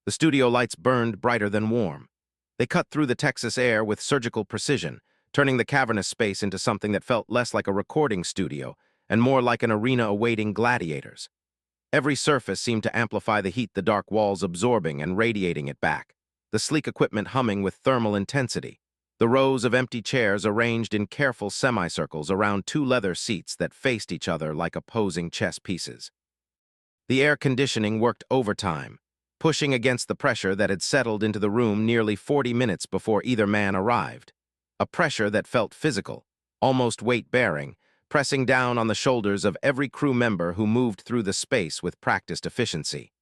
The studio lights burned brighter than warm. They cut through the Texas air with surgical precision, turning the cavernous space into something that felt less like a recording studio and more like an arena awaiting gladiators. Every surface seemed to amplify the heat, the dark walls absorbing and radiating it back, the sleek equipment humming with thermal intensity. The rows of empty chairs arranged in careful semicircles around two leather seats that faced each other like opposing chess pieces. The air conditioning worked overtime, pushing against the pressure that had settled into the room nearly 40 minutes before either man arrived. A pressure that felt physical, almost weight-bearing, pressing down on the shoulders of every crew member who moved through the space with practiced efficiency.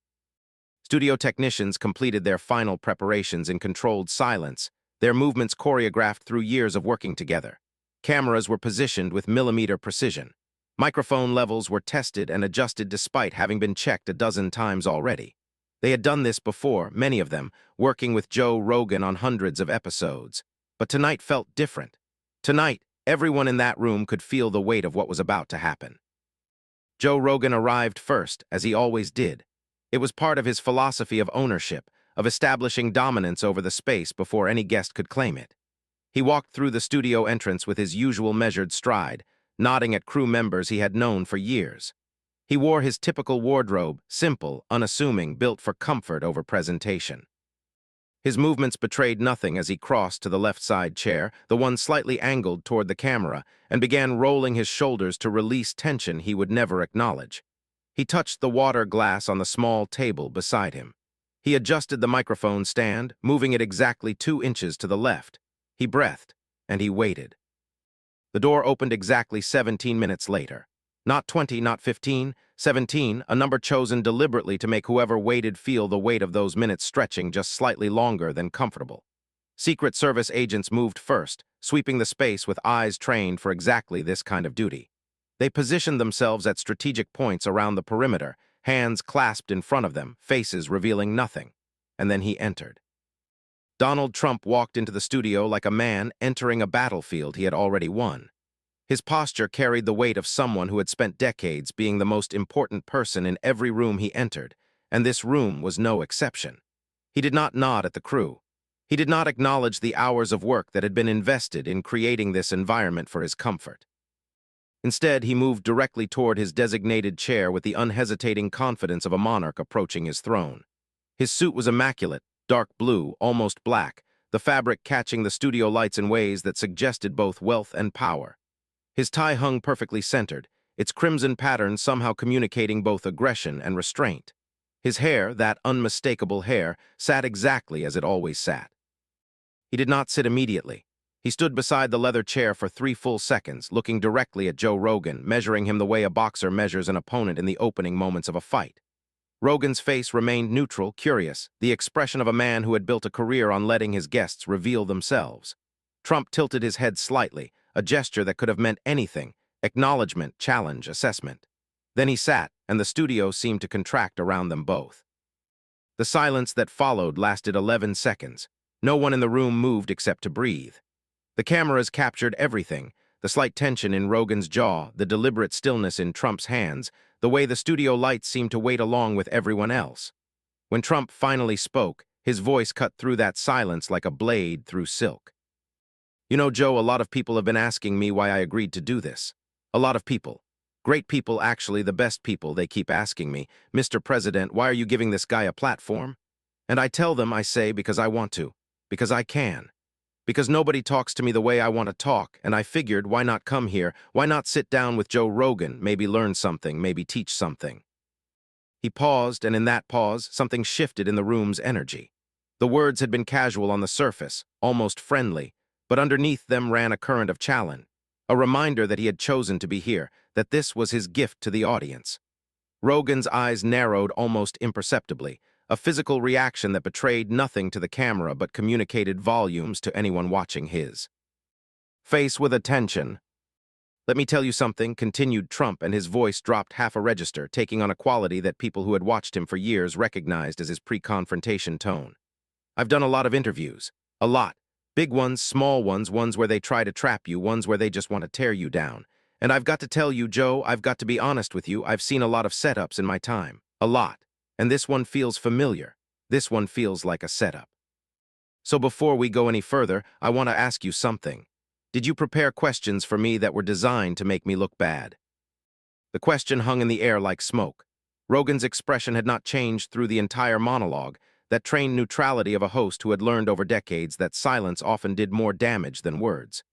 Studio technicians completed their final preparations in controlled silence, their movements choreographed through years of working together. Cameras were positioned with millimeter precision. Microphone levels were tested and adjusted despite having been checked a dozen times already. They had done this before, many of them, working with Joe Rogan on hundreds of episodes. But tonight felt different. Tonight, everyone in that room could feel the weight of what was about to happen. Joe Rogan arrived first, as he always did. It was part of his philosophy of ownership, of establishing dominance over the space before any guest could claim it. He walked through the studio entrance with his usual measured stride, nodding at crew members he had known for years. He wore his typical wardrobe, simple, unassuming, built for comfort over presentation. His movements betrayed nothing as he crossed to the left side chair, the one slightly angled toward the camera, and began rolling his shoulders to release tension he would never acknowledge. He touched the water glass on the small table beside him. He adjusted the microphone stand, moving it exactly 2 inches to the left. He breathed, and he waited. The door opened exactly 17 minutes later. Not 20, not 15, 17, a number chosen deliberately to make whoever waited feel the weight of those minutes stretching just slightly longer than comfortable. Secret Service agents moved first, sweeping the space with eyes trained for exactly this kind of duty. They positioned themselves at strategic points around the perimeter, hands clasped in front of them, faces revealing nothing. And then he entered. Donald Trump walked into the studio like a man entering a battlefield he had already won. His posture carried the weight of someone who had spent decades being the most important person in every room he entered, and this room was no exception. He did not nod at the crew. He did not acknowledge the hours of work that had been invested in creating this environment for his comfort. Instead, he moved directly toward his designated chair with the unhesitating confidence of a monarch approaching his throne. His suit was immaculate, dark blue, almost black, the fabric catching the studio lights in ways that suggested both wealth and power. His tie hung perfectly centered, its crimson pattern somehow communicating both aggression and restraint. His hair, that unmistakable hair, sat exactly as it always sat. He did not sit immediately. He stood beside the leather chair for 3 full seconds, looking directly at Joe Rogan, measuring him the way a boxer measures an opponent in the opening moments of a fight. Rogan's face remained neutral, curious, the expression of a man who had built a career on letting his guests reveal themselves. Trump tilted his head slightly, a gesture that could have meant anything: acknowledgement, challenge, assessment. Then he sat, and the studio seemed to contract around them both. The silence that followed lasted 11 seconds. No one in the room moved except to breathe. The cameras captured everything: the slight tension in Rogan's jaw, the deliberate stillness in Trump's hands, the way the studio lights seemed to wait along with everyone else. When Trump finally spoke, his voice cut through that silence like a blade through silk. "You know, Joe, a lot of people have been asking me why I agreed to do this. A lot of people. Great people, actually, the best people. They keep asking me, 'Mr. President, why are you giving this guy a platform?' And I tell them, I say, because I want to. Because I can. Because nobody talks to me the way I want to talk, and I figured, why not come here? Why not sit down with Joe Rogan, maybe learn something, maybe teach something?" He paused, and in that pause, something shifted in the room's energy. The words had been casual on the surface, almost friendly, but underneath them ran a current of challenge, a reminder that he had chosen to be here, that this was his gift to the audience. Rogan's eyes narrowed almost imperceptibly, a physical reaction that betrayed nothing to the camera but communicated volumes to anyone watching his face with attention. "Let me tell you something," continued Trump, and his voice dropped half a register, taking on a quality that people who had watched him for years recognized as his pre-confrontation tone. "I've done a lot of interviews. A lot. Big ones, small ones, ones where they try to trap you, ones where they just want to tear you down. And I've got to tell you, Joe, I've got to be honest with you, I've seen a lot of setups in my time. A lot. And this one feels familiar. This one feels like a setup. So before we go any further, I want to ask you something. Did you prepare questions for me that were designed to make me look bad? The question hung in the air like smoke. Rogan's expression had not changed through the entire monologue, that trained neutrality of a host who had learned over decades that silence often did more damage than words.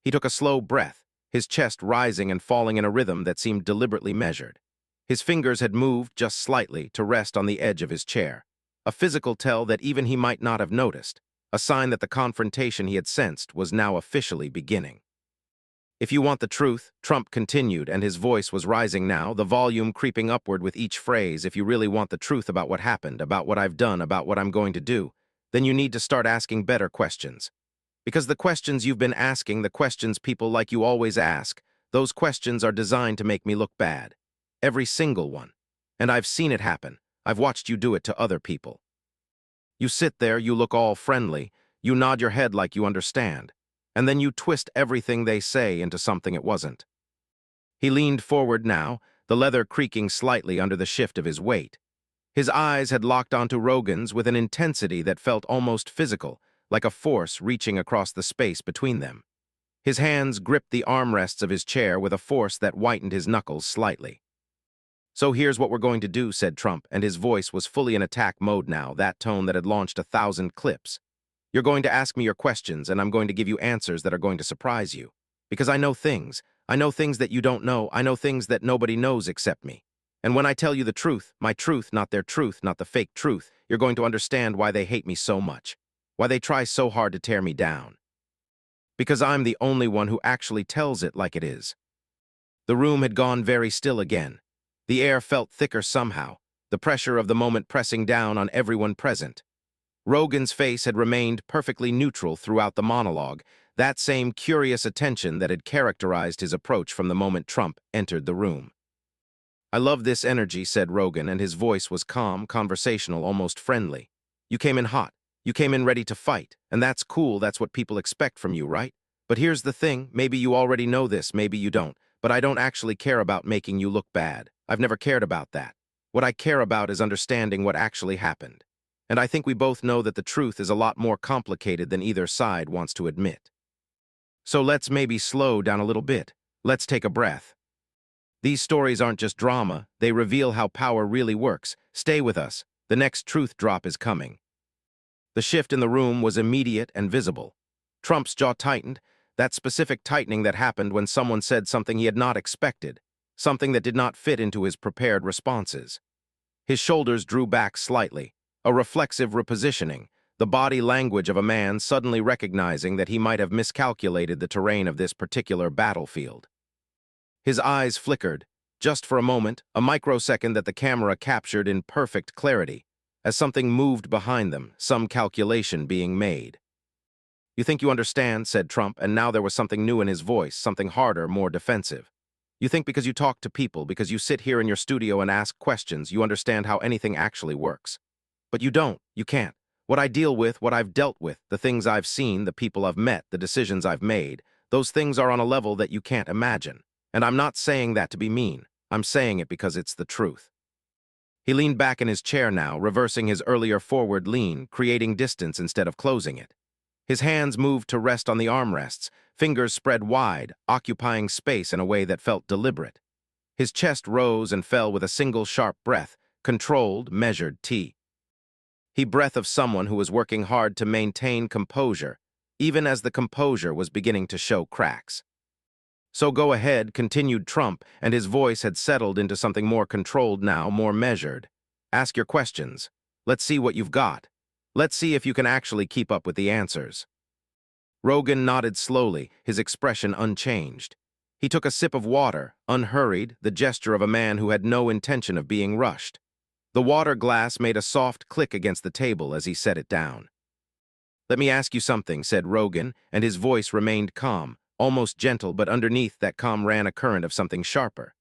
He took a slow breath, his chest rising and falling in a rhythm that seemed deliberately measured. His fingers had moved just slightly to rest on the edge of his chair, a physical tell that even he might not have noticed, a sign that the confrontation he had sensed was now officially beginning. If you want the truth, Trump continued, and his voice was rising now, the volume creeping upward with each phrase. If you really want the truth about what happened, about what I've done, about what I'm going to do, then you need to start asking better questions. Because the questions you've been asking, the questions people like you always ask, those questions are designed to make me look bad. Every single one. And I've seen it happen. I've watched you do it to other people. You sit there, you look all friendly, you nod your head like you understand, and then you twist everything they say into something it wasn't. He leaned forward now, the leather creaking slightly under the shift of his weight. His eyes had locked onto Rogan's with an intensity that felt almost physical, like a force reaching across the space between them. His hands gripped the armrests of his chair with a force that whitened his knuckles slightly. "So here's what we're going to do," said Trump, and his voice was fully in attack mode now, that tone that had launched 1,000 clips. "You're going to ask me your questions, and I'm going to give you answers that are going to surprise you. Because I know things. I know things that you don't know. I know things that nobody knows except me. And when I tell you the truth, my truth, not their truth, not the fake truth, you're going to understand why they hate me so much. Why they try so hard to tear me down. Because I'm the only one who actually tells it like it is." The room had gone very still again. The air felt thicker somehow, the pressure of the moment pressing down on everyone present. Rogan's face had remained perfectly neutral throughout the monologue, that same curious attention that had characterized his approach from the moment Trump entered the room. "I love this energy," said Rogan, and his voice was calm, conversational, almost friendly. "You came in hot. You came in ready to fight, and that's cool. That's what people expect from you, right? But here's the thing, maybe you already know this, maybe you don't, but I don't actually care about making you look bad. I've never cared about that. What I care about is understanding what actually happened. And I think we both know that the truth is a lot more complicated than either side wants to admit. So let's maybe slow down a little bit. Let's take a breath. These stories aren't just drama, they reveal how power really works. Stay with us. The next truth drop is coming." The shift in the room was immediate and visible. Trump's jaw tightened, that specific tightening that happened when someone said something he had not expected, something that did not fit into his prepared responses. His shoulders drew back slightly, a reflexive repositioning, the body language of a man suddenly recognizing that he might have miscalculated the terrain of this particular battlefield. His eyes flickered, just for a moment, a microsecond that the camera captured in perfect clarity, as something moved behind them, some calculation being made. "You think you understand," said Trump, and now there was something new in his voice, something harder, more defensive. "You think because you talk to people, because you sit here in your studio and ask questions, you understand how anything actually works. But you don't, you can't. What I deal with, what I've dealt with, the things I've seen, the people I've met, the decisions I've made, those things are on a level that you can't imagine. And I'm not saying that to be mean. I'm saying it because it's the truth." He leaned back in his chair now, reversing his earlier forward lean, creating distance instead of closing it. His hands moved to rest on the armrests, fingers spread wide, occupying space in a way that felt deliberate. His chest rose and fell with a single sharp breath, controlled, measured T. He breath of someone who was working hard to maintain composure, even as the composure was beginning to show cracks. "So go ahead," continued Trump, and his voice had settled into something more controlled now, more measured. "Ask your questions. Let's see what you've got. Let's see if you can actually keep up with the answers." Rogan nodded slowly, his expression unchanged. He took a sip of water, unhurried, the gesture of a man who had no intention of being rushed. The water glass made a soft click against the table as he set it down. "Let me ask you something," said Rogan, and his voice remained calm, almost gentle, but underneath that calm ran a current of something sharper.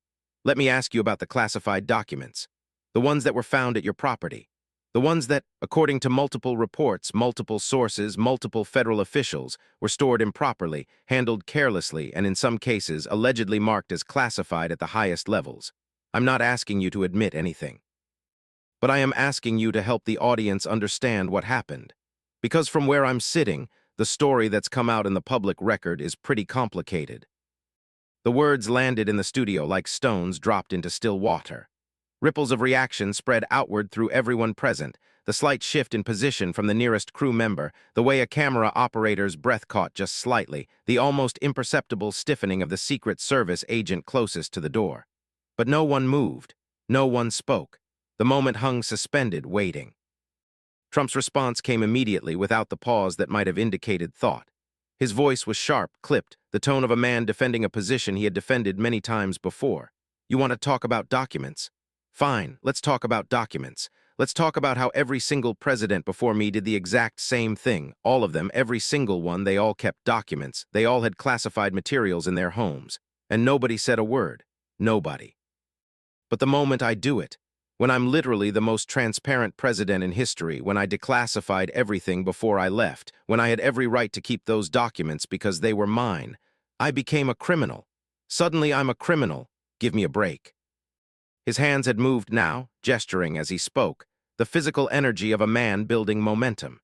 "Let me ask you about the classified documents, the ones that were found at your property, the ones that, according to multiple reports, multiple sources, multiple federal officials, were stored improperly, handled carelessly, and in some cases allegedly marked as classified at the highest levels. I'm not asking you to admit anything. but I am asking you to help the audience understand what happened. Because from where I'm sitting, the story that's come out in the public record is pretty complicated. The words landed in the studio like stones dropped into still water. Ripples of reaction spread outward through everyone present, the slight shift in position from the nearest crew member, the way a camera operator's breath caught just slightly, the almost imperceptible stiffening of the Secret Service agent closest to the door. But no one moved. No one spoke. The moment hung suspended, waiting. Trump's response came immediately without the pause that might have indicated thought. His voice was sharp, clipped, the tone of a man defending a position he had defended many times before. You want to talk about documents? Fine, let's talk about documents. Let's talk about how every single president before me did the exact same thing. All of them, every single one, they all kept documents. They all had classified materials in their homes. And nobody said a word. Nobody. But the moment I do it, when I'm literally the most transparent president in history, when I declassified everything before I left, when I had every right to keep those documents because they were mine, I became a criminal. Suddenly I'm a criminal. Give me a break. His hands had moved now, gesturing as he spoke, the physical energy of a man building momentum.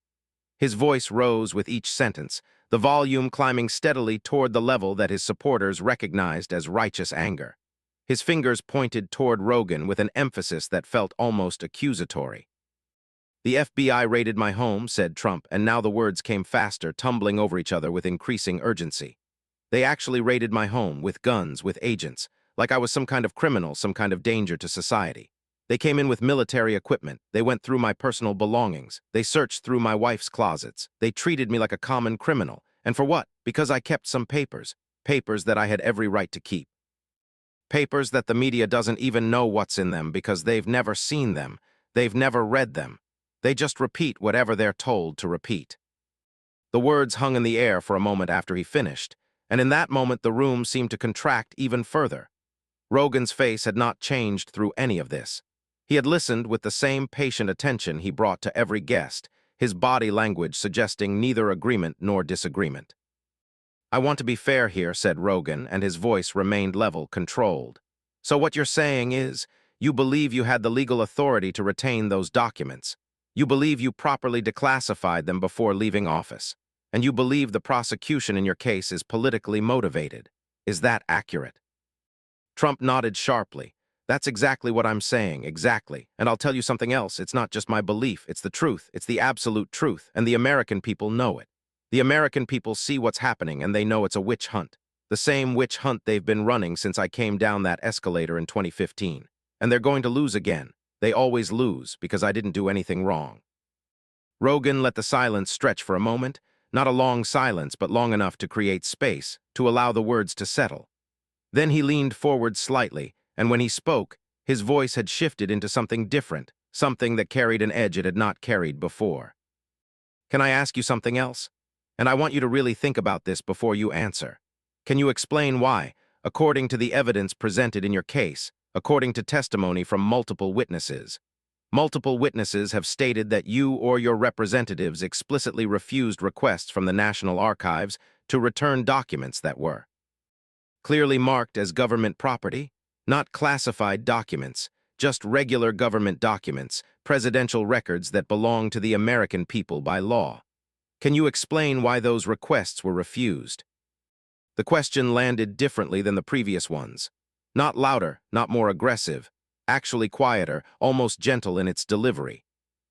His voice rose with each sentence, the volume climbing steadily toward the level that his supporters recognized as righteous anger. His fingers pointed toward Rogan with an emphasis that felt almost accusatory. The FBI raided my home, said Trump, and now the words came faster, tumbling over each other with increasing urgency. They actually raided my home, with guns, with agents, like I was some kind of criminal, some kind of danger to society. They came in with military equipment. They went through my personal belongings. They searched through my wife's closets. They treated me like a common criminal. And for what? Because I kept some papers. Papers that I had every right to keep. Papers that the media doesn't even know what's in them because they've never seen them. They've never read them. They just repeat whatever they're told to repeat. The words hung in the air for a moment after he finished, and in that moment the room seemed to contract even further. Rogan's face had not changed through any of this. He had listened with the same patient attention he brought to every guest, his body language suggesting neither agreement nor disagreement. I want to be fair here, said Rogan, and his voice remained level, controlled. So what you're saying is, you believe you had the legal authority to retain those documents. You believe you properly declassified them before leaving office. And you believe the prosecution in your case is politically motivated. Is that accurate? Trump nodded sharply. That's exactly what I'm saying, exactly. And I'll tell you something else. It's not just my belief, it's the truth. It's the absolute truth, and the American people know it. The American people see what's happening, and they know it's a witch hunt. The same witch hunt they've been running since I came down that escalator in 2015. And they're going to lose again. They always lose, because I didn't do anything wrong. Rogan let the silence stretch for a moment, not a long silence, but long enough to create space, to allow the words to settle. Then he leaned forward slightly, and when he spoke, his voice had shifted into something different, something that carried an edge it had not carried before. Can I ask you something else? And I want you to really think about this before you answer. Can you explain why, according to the evidence presented in your case, according to testimony from multiple witnesses have stated that you or your representatives explicitly refused requests from the National Archives to return documents that were clearly marked as government property, not classified documents, just regular government documents, presidential records that belong to the American people by law. Can you explain why those requests were refused? The question landed differently than the previous ones. Not louder, not more aggressive, actually quieter, almost gentle in its delivery.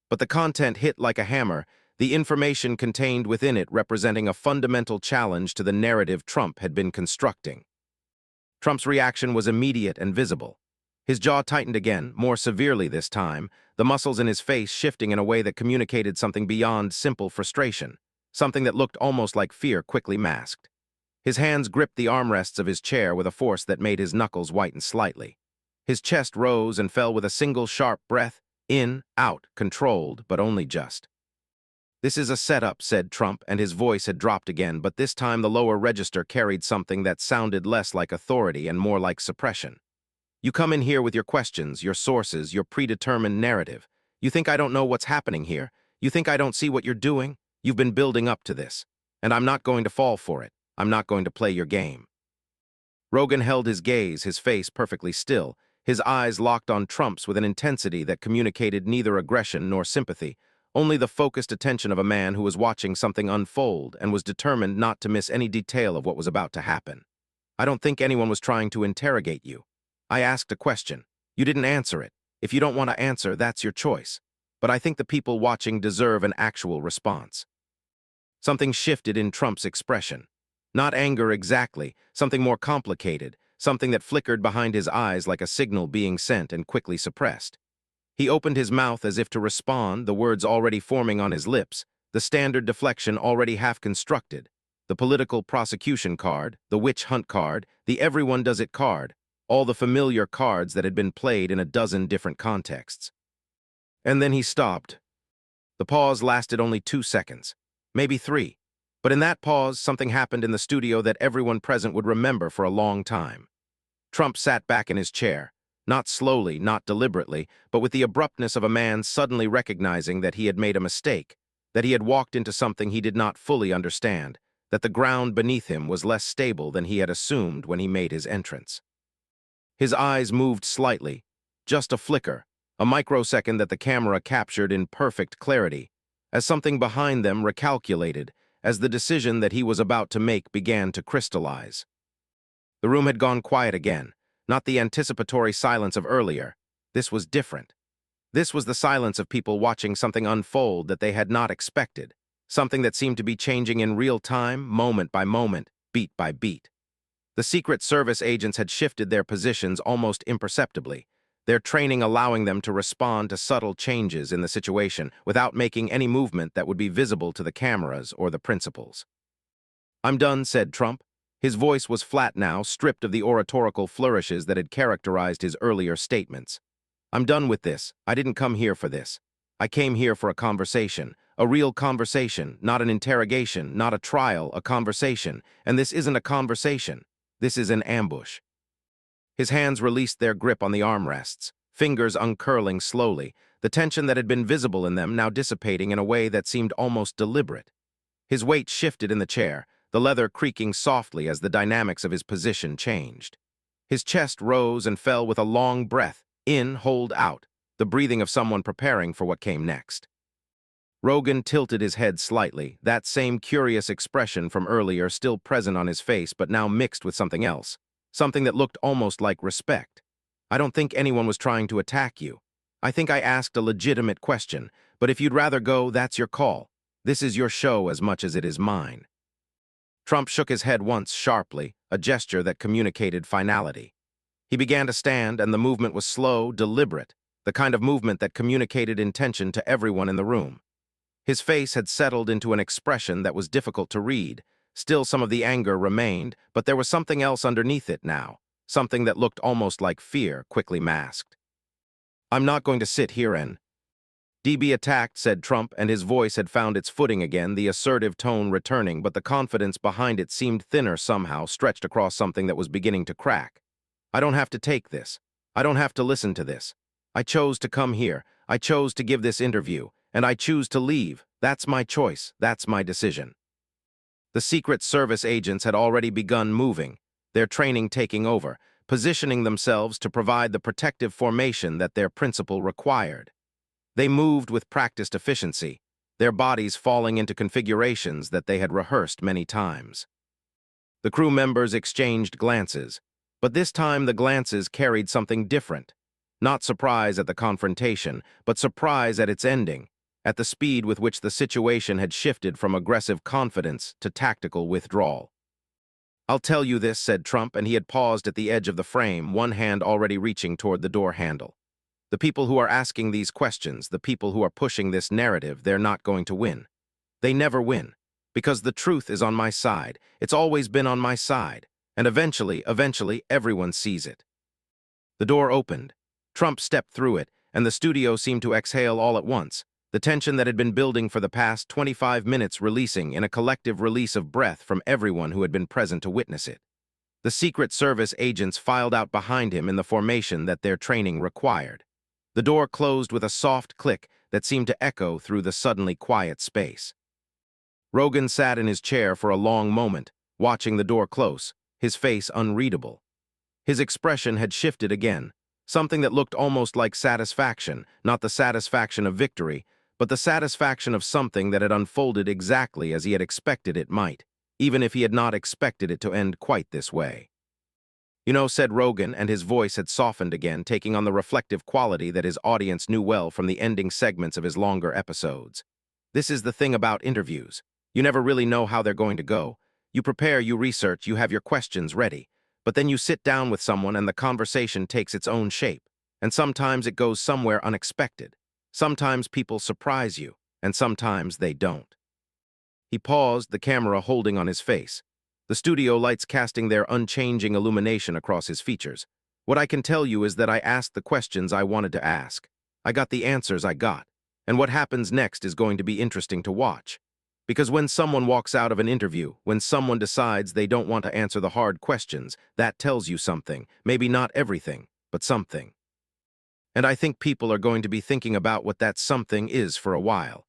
But the content hit like a hammer, the information contained within it representing a fundamental challenge to the narrative Trump had been constructing. Trump's reaction was immediate and visible. His jaw tightened again, more severely this time, the muscles in his face shifting in a way that communicated something beyond simple frustration, something that looked almost like fear quickly masked. His hands gripped the armrests of his chair with a force that made his knuckles whiten slightly. His chest rose and fell with a single sharp breath, in, out, controlled, but only just. This is a setup, said Trump, and his voice had dropped again, but this time the lower register carried something that sounded less like authority and more like suppression. You come in here with your questions, your sources, your predetermined narrative. You think I don't know what's happening here? You think I don't see what you're doing? You've been building up to this. And I'm not going to fall for it. I'm not going to play your game. Rogan held his gaze, his face perfectly still, his eyes locked on Trump's with an intensity that communicated neither aggression nor sympathy, only the focused attention of a man who was watching something unfold and was determined not to miss any detail of what was about to happen. I don't think anyone was trying to interrogate you. I asked a question. You didn't answer it. If you don't want to answer, that's your choice. But I think the people watching deserve an actual response. Something shifted in Trump's expression. Not anger exactly, something more complicated, something that flickered behind his eyes like a signal being sent and quickly suppressed. He opened his mouth as if to respond, the words already forming on his lips, the standard deflection already half-constructed, the political prosecution card, the witch hunt card, the everyone does it card, all the familiar cards that had been played in a dozen different contexts. And then he stopped. The pause lasted only 2 seconds, maybe 3. But in that pause, something happened in the studio that everyone present would remember for a long time. Trump sat back in his chair, not slowly, not deliberately, but with the abruptness of a man suddenly recognizing that he had made a mistake, that he had walked into something he did not fully understand, that the ground beneath him was less stable than he had assumed when he made his entrance. His eyes moved slightly, just a flicker, a microsecond that the camera captured in perfect clarity, as something behind them recalculated, as the decision that he was about to make began to crystallize. The room had gone quiet again, not the anticipatory silence of earlier. This was different. This was the silence of people watching something unfold that they had not expected, something that seemed to be changing in real time, moment by moment, beat by beat. The Secret Service agents had shifted their positions almost imperceptibly, their training allowing them to respond to subtle changes in the situation without making any movement that would be visible to the cameras or the principals. "I'm done," said Trump. His voice was flat now, stripped of the oratorical flourishes that had characterized his earlier statements. "I'm done with this. I didn't come here for this. I came here for a real conversation, not an interrogation, not a trial, a conversation. And this isn't a conversation. This is an ambush." His hands released their grip on the armrests, fingers uncurling slowly, the tension that had been visible in them now dissipating in a way that seemed almost deliberate. His weight shifted in the chair, the leather creaking softly as the dynamics of his position changed. His chest rose and fell with a long breath, in, hold, out, the breathing of someone preparing for what came next. Rogan tilted his head slightly, that same curious expression from earlier still present on his face but now mixed with something else, something that looked almost like respect. "I don't think anyone was trying to attack you. I think I asked a legitimate question, but if you'd rather go, that's your call. This is your show as much as it is mine." Trump shook his head once sharply, a gesture that communicated finality. He began to stand, and the movement was slow, deliberate, the kind of movement that communicated intention to everyone in the room. His face had settled into an expression that was difficult to read. Still, some of the anger remained, but there was something else underneath it now, something that looked almost like fear, quickly masked. "I'm not going to sit here and—" "DB attacked," said Trump, and his voice had found its footing again, the assertive tone returning, but the confidence behind it seemed thinner somehow, stretched across something that was beginning to crack. "I don't have to take this. I don't have to listen to this. I chose to come here. I chose to give this interview, and I choose to leave. That's my choice. That's my decision." The Secret Service agents had already begun moving, their training taking over, positioning themselves to provide the protective formation that their principal required. They moved with practiced efficiency, their bodies falling into configurations that they had rehearsed many times. The crew members exchanged glances, but this time the glances carried something different. Not surprise at the confrontation, but surprise at its ending, at the speed with which the situation had shifted from aggressive confidence to tactical withdrawal. "I'll tell you this," said Trump, and he had paused at the edge of the frame, one hand already reaching toward the door handle. "The people who are asking these questions, the people who are pushing this narrative, they're not going to win. They never win, because the truth is on my side. It's always been on my side, and eventually, everyone sees it." The door opened. Trump stepped through it, and the studio seemed to exhale all at once, the tension that had been building for the past 25 minutes releasing in a collective release of breath from everyone who had been present to witness it. The Secret Service agents filed out behind him in the formation that their training required. The door closed with a soft click that seemed to echo through the suddenly quiet space. Rogan sat in his chair for a long moment, watching the door close, his face unreadable. His expression had shifted again, Something that looked almost like satisfaction, not the satisfaction of victory, but the satisfaction of something that had unfolded exactly as he had expected it might, even if he had not expected it to end quite this way. "You know," said Rogan, and his voice had softened again, taking on the reflective quality that his audience knew well from the ending segments of his longer episodes. "This is the thing about interviews. You never really know how they're going to go. You prepare, you research, you have your questions ready. But then you sit down with someone and the conversation takes its own shape. And sometimes it goes somewhere unexpected. Sometimes people surprise you, and sometimes they don't." He paused, the camera holding on his face, the studio lights casting their unchanging illumination across his features. "What I can tell you is that I asked the questions I wanted to ask. I got the answers I got. And what happens next is going to be interesting to watch. Because when someone walks out of an interview, when someone decides they don't want to answer the hard questions, that tells you something. Maybe not everything, but something. And I think people are going to be thinking about what that something is for a while.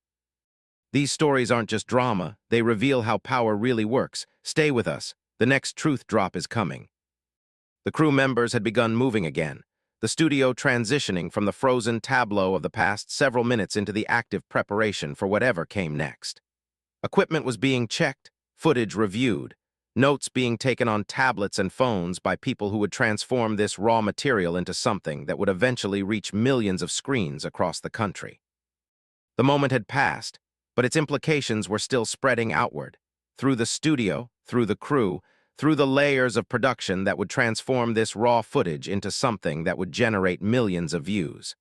These stories aren't just drama, they reveal how power really works. Stay with us. The next truth drop is coming." The crew members had begun moving again, the studio transitioning from the frozen tableau of the past several minutes into the active preparation for whatever came next. Equipment was being checked, footage reviewed, notes being taken on tablets and phones by people who would transform this raw material into something that would eventually reach millions of screens across the country. The moment had passed, but its implications were still spreading outward, through the studio, through the crew, through the layers of production that would transform this raw footage into something that would generate millions of views.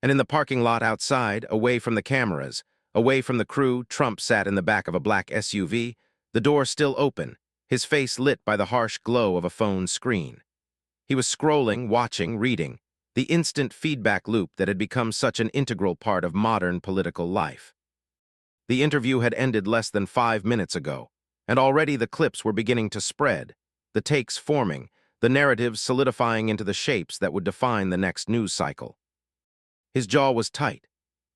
And in the parking lot outside, away from the cameras, away from the crew, Trump sat in the back of a black SUV, the door still open, his face lit by the harsh glow of a phone screen. He was scrolling, watching, reading, the instant feedback loop that had become such an integral part of modern political life. The interview had ended less than 5 minutes ago, and already the clips were beginning to spread, the takes forming, the narratives solidifying into the shapes that would define the next news cycle. His jaw was tight.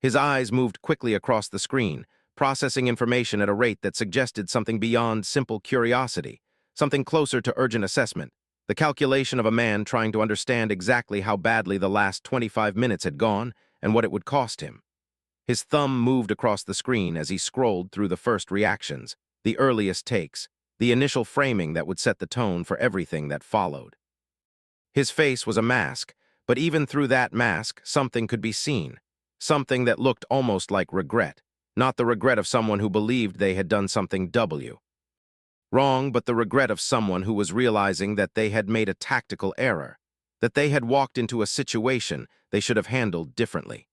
His eyes moved quickly across the screen, processing information at a rate that suggested something beyond simple curiosity, something closer to urgent assessment, the calculation of a man trying to understand exactly how badly the last 25 minutes had gone and what it would cost him. His thumb moved across the screen as he scrolled through the first reactions, the earliest takes, the initial framing that would set the tone for everything that followed. His face was a mask, but even through that mask, something could be seen, something that looked almost like regret, not the regret of someone who believed they had done something wrong, but the regret of someone who was realizing that they had made a tactical error, that they had walked into a situation they should have handled differently.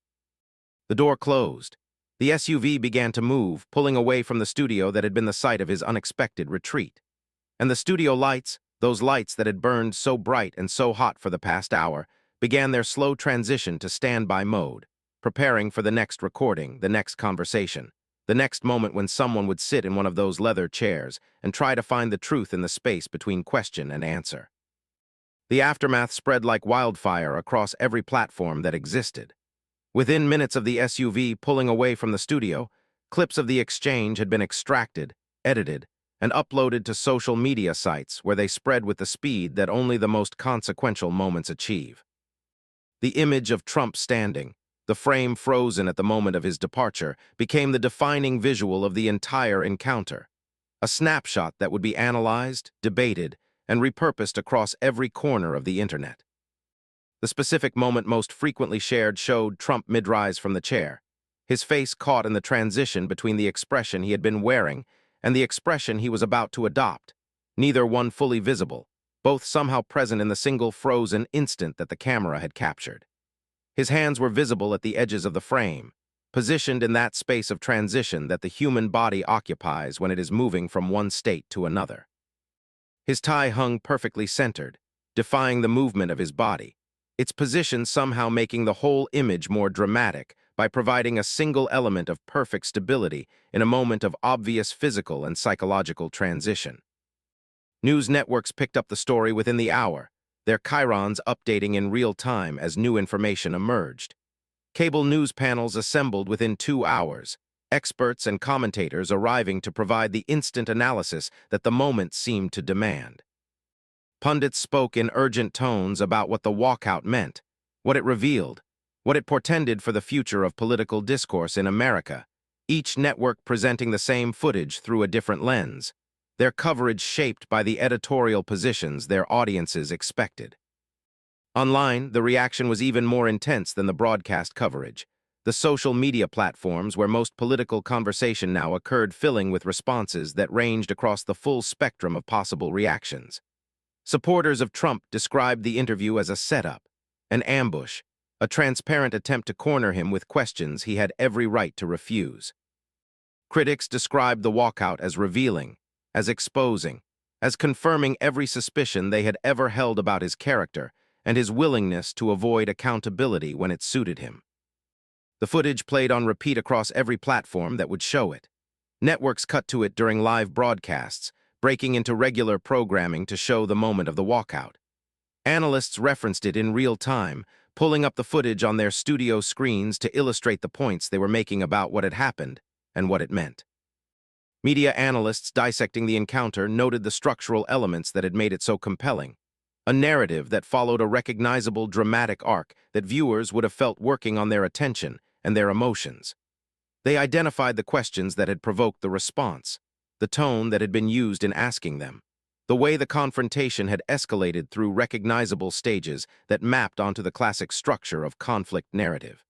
The door closed. The SUV began to move, pulling away from the studio that had been the site of his unexpected retreat. And the studio lights, those lights that had burned so bright and so hot for the past hour, began their slow transition to standby mode, preparing for the next recording, the next conversation, the next moment when someone would sit in one of those leather chairs and try to find the truth in the space between question and answer. The aftermath spread like wildfire across every platform that existed. Within minutes of the SUV pulling away from the studio, clips of the exchange had been extracted, edited, and uploaded to social media sites where they spread with the speed that only the most consequential moments achieve. The image of Trump standing, the frame frozen at the moment of his departure, became the defining visual of the entire encounter, a snapshot that would be analyzed, debated, and repurposed across every corner of the internet. The specific moment most frequently shared showed Trump mid-rise from the chair, his face caught in the transition between the expression he had been wearing and the expression he was about to adopt, neither one fully visible, both somehow present in the single frozen instant that the camera had captured. His hands were visible at the edges of the frame, positioned in that space of transition that the human body occupies when it is moving from one state to another. His tie hung perfectly centered, defying the movement of his body, its position somehow making the whole image more dramatic by providing a single element of perfect stability in a moment of obvious physical and psychological transition. News networks picked up the story within the hour, their chyrons updating in real time as new information emerged. Cable news panels assembled within 2 hours, experts and commentators arriving to provide the instant analysis that the moment seemed to demand. Pundits spoke in urgent tones about what the walkout meant, what it revealed, what it portended for the future of political discourse in America, each network presenting the same footage through a different lens, their coverage shaped by the editorial positions their audiences expected. Online, the reaction was even more intense than the broadcast coverage. The social media platforms where most political conversation now occurred filling with responses that ranged across the full spectrum of possible reactions. Supporters of Trump described the interview as a setup, an ambush, a transparent attempt to corner him with questions he had every right to refuse. Critics described the walkout as revealing, as exposing, as confirming every suspicion they had ever held about his character and his willingness to avoid accountability when it suited him. The footage played on repeat across every platform that would show it. Networks cut to it during live broadcasts, breaking into regular programming to show the moment of the walkout. Analysts referenced it in real time, pulling up the footage on their studio screens to illustrate the points they were making about what had happened and what it meant. Media analysts dissecting the encounter noted the structural elements that had made it so compelling, a narrative that followed a recognizable dramatic arc that viewers would have felt working on their attention and their emotions. They identified the questions that had provoked the response, the tone that had been used in asking them, the way the confrontation had escalated through recognizable stages that mapped onto the classic structure of conflict narrative.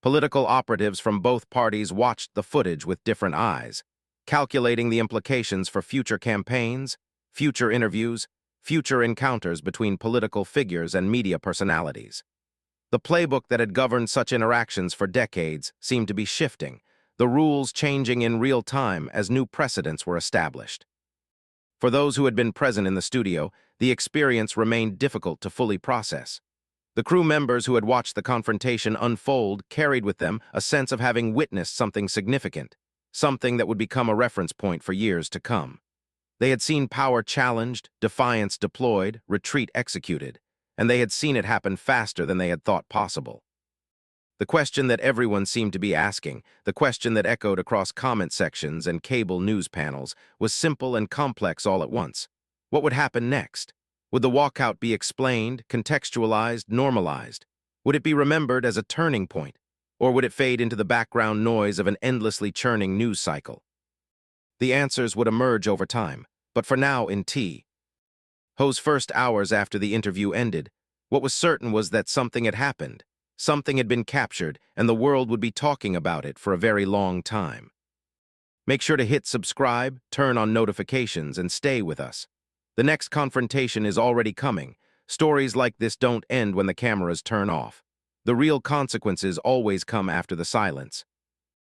Political operatives from both parties watched the footage with different eyes, calculating the implications for future campaigns, future interviews, future encounters between political figures and media personalities. The playbook that had governed such interactions for decades seemed to be shifting, the rules changing in real time as new precedents were established. For those who had been present in the studio, the experience remained difficult to fully process. The crew members who had watched the confrontation unfold carried with them a sense of having witnessed something significant, something that would become a reference point for years to come. They had seen power challenged, defiance deployed, retreat executed, and they had seen it happen faster than they had thought possible. The question that everyone seemed to be asking, the question that echoed across comment sections and cable news panels, was simple and complex all at once. What would happen next? Would the walkout be explained, contextualized, normalized? Would it be remembered as a turning point? Or would it fade into the background noise of an endlessly churning news cycle? The answers would emerge over time, but for now in Ho's first hours after the interview ended, what was certain was that something had happened. Something had been captured, and the world would be talking about it for a very long time. Make sure to hit subscribe, turn on notifications, and stay with us. The next confrontation is already coming. Stories like this don't end when the cameras turn off. The real consequences always come after the silence.